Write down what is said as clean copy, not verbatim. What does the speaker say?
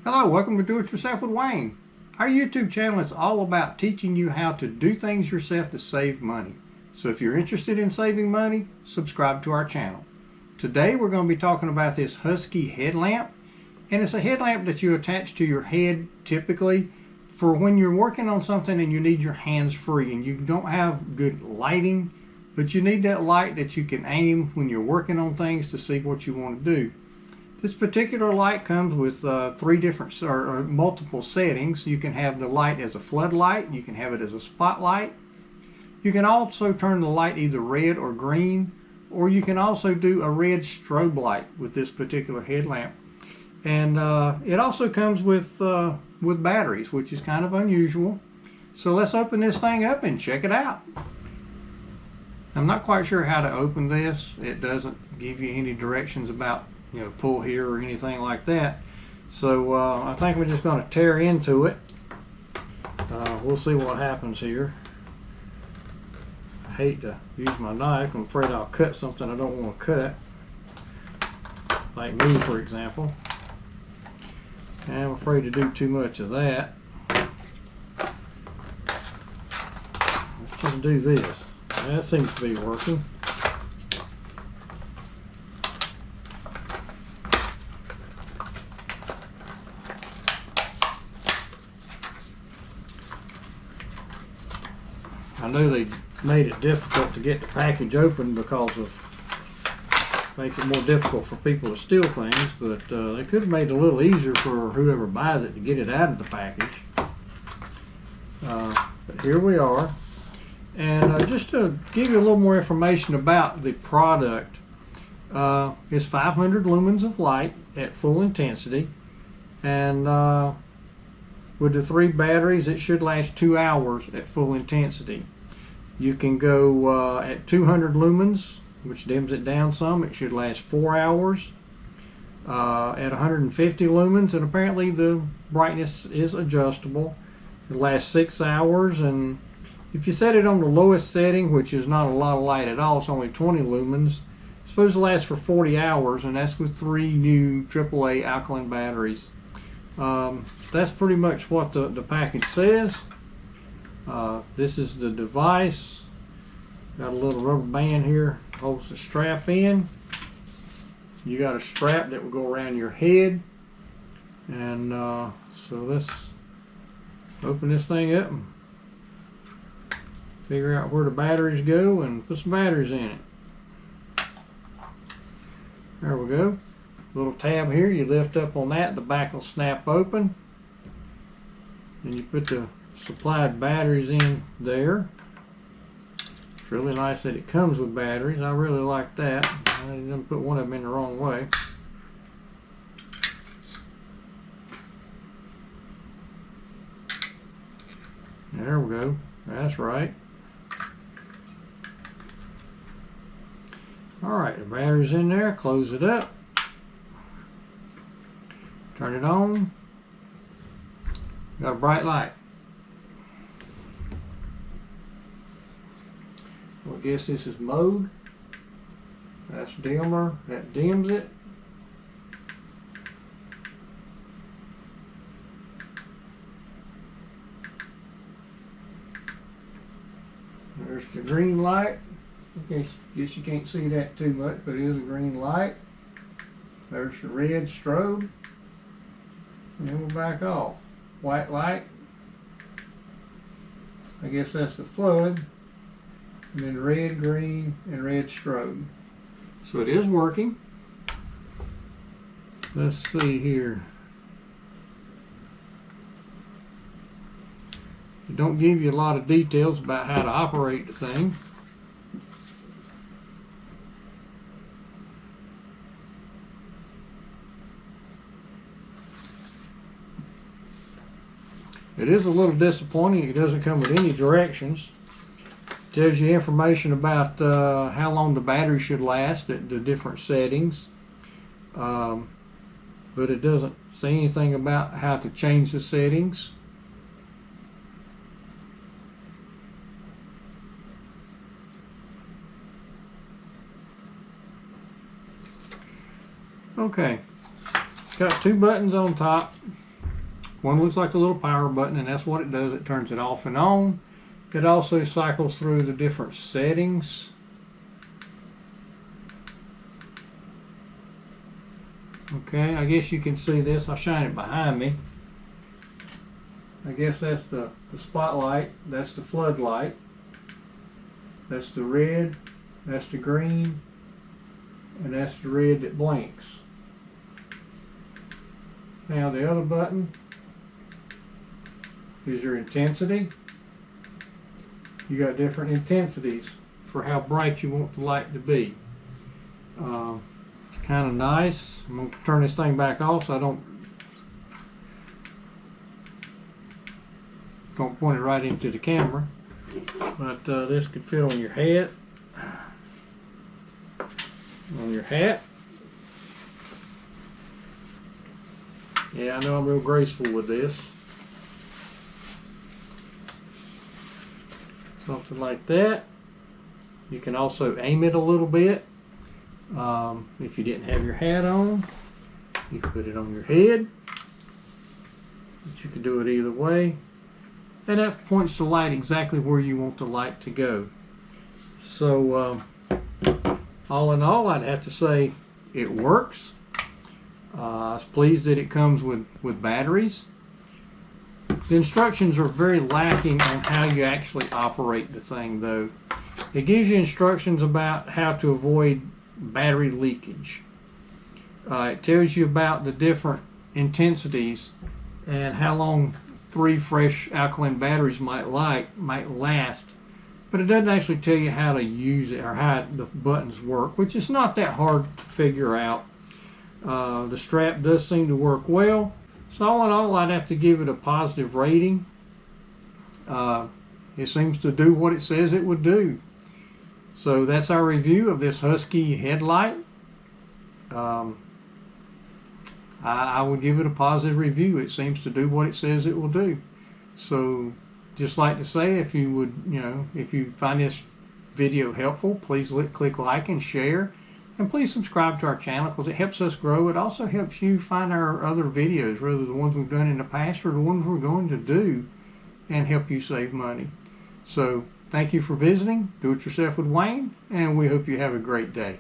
Hello, welcome to Do It Yourself with Wayne. Our YouTube channel is all about teaching you how to do things yourself to save money. So if you're interested in saving money, subscribe to our channel. Today we're going to be talking about this Husky headlamp. And it's a headlamp that you attach to your head typically for when you're working on something and you need your hands free and you don't have good lighting, but you need that light that you can aim when you're working on things to see what you want to do. This particular light comes with three different or multiple settings. You can have the light as a floodlight, you can have it as a spotlight. You can also turn the light either red or green, or you can also do a red strobe light with this particular headlamp. And it also comes with batteries, which is kind of unusual. So let's open this thing up and check it out. I'm not quite sure how to open this. It doesn't give you any directions about pull here or anything like that. So I think we're just going to tear into it. We'll see what happens here. I hate to use my knife. I'm afraid I'll cut something I don't want to cut, like me for example. And I'm afraid to do too much of that. Let's just do this. That seems to be working. I know they made it difficult to get the package open because of makes it more difficult for people to steal things, but they could have made it a little easier for whoever buys it to get it out of the package. But here we are, and just to give you a little more information about the product, it's 500 lumens of light at full intensity, and with the 3 batteries it should last 2 hours at full intensity. You can go at 200 lumens, which dims it down some. It should last 4 hours. At 150 lumens, and apparently the brightness is adjustable, it lasts 6 hours. And if you set it on the lowest setting, which is not a lot of light at all, it's only 20 lumens, it's supposed to last for 40 hours, and that's with 3 new AAA alkaline batteries. That's pretty much what the package says. This is the device. Got a little rubber band here, holds the strap in. You got a strap that will go around your head. And so let's open this thing up and figure out where the batteries go and put some batteries in it. There we go. Little tab here, you lift up on that, the back will snap open. And you put the supplied batteries in there. It's really nice that it comes with batteries. I really like that. I didn't put one of them in the wrong way. There we go. That's right. Alright, the battery's in there. Close it up. Turn it on. Got a bright light. Well, I guess this is mode. That's dimmer. That dims it. There's the green light. I guess you can't see that too much, but it is a green light. There's the red strobe. And then we're back off. White light. I guess that's the flood. And then red, green, and red strobe. So it is working. Let's see here. It don't give you a lot of details about how to operate the thing. It is a little disappointing. It doesn't come with any directions. It tells you information about how long the battery should last at the different settings. But it doesn't say anything about how to change the settings. Okay. Got 2 buttons on top. one looks like a little power button, and that's what it does. It turns it off and on. It also cycles through the different settings. Okay, I guess you can see this. I'll shine it behind me. I guess that's the spotlight. That's the floodlight. That's the red. That's the green. And that's the red that blinks. Now the other button is your intensity. You got different intensities for how bright you want the light to be. It's kind of nice. I'm going to turn this thing back off so I don't point it right into the camera. But this could fit on your head. On your hat. Yeah, I know I'm real graceful with this. Something like that. You can also aim it a little bit. If you didn't have your hat on, you can put it on your head. But you can do it either way. And that points the light exactly where you want the light to go. So, all in all, I'd have to say it works. I was pleased that it comes with batteries. The instructions are very lacking on how you actually operate the thing, though. It gives you instructions about how to avoid battery leakage. It tells you about the different intensities and how long 3 fresh alkaline batteries might last. But it doesn't actually tell you how to use it or how the buttons work, which is not that hard to figure out. The strap does seem to work well. So all in all, I'd have to give it a positive rating. It seems to do what it says it would do. So that's our review of this Husky Headlight. I would give it a positive review. It seems to do what it says it will do. So just like to say, if you would, if you find this video helpful, please click like and share. And please subscribe to our channel because it helps us grow. It also helps you find our other videos, whether the ones we've done in the past or the ones we're going to do, and help you save money. So thank you for visiting Do It Yourself with Wayne, and we hope you have a great day.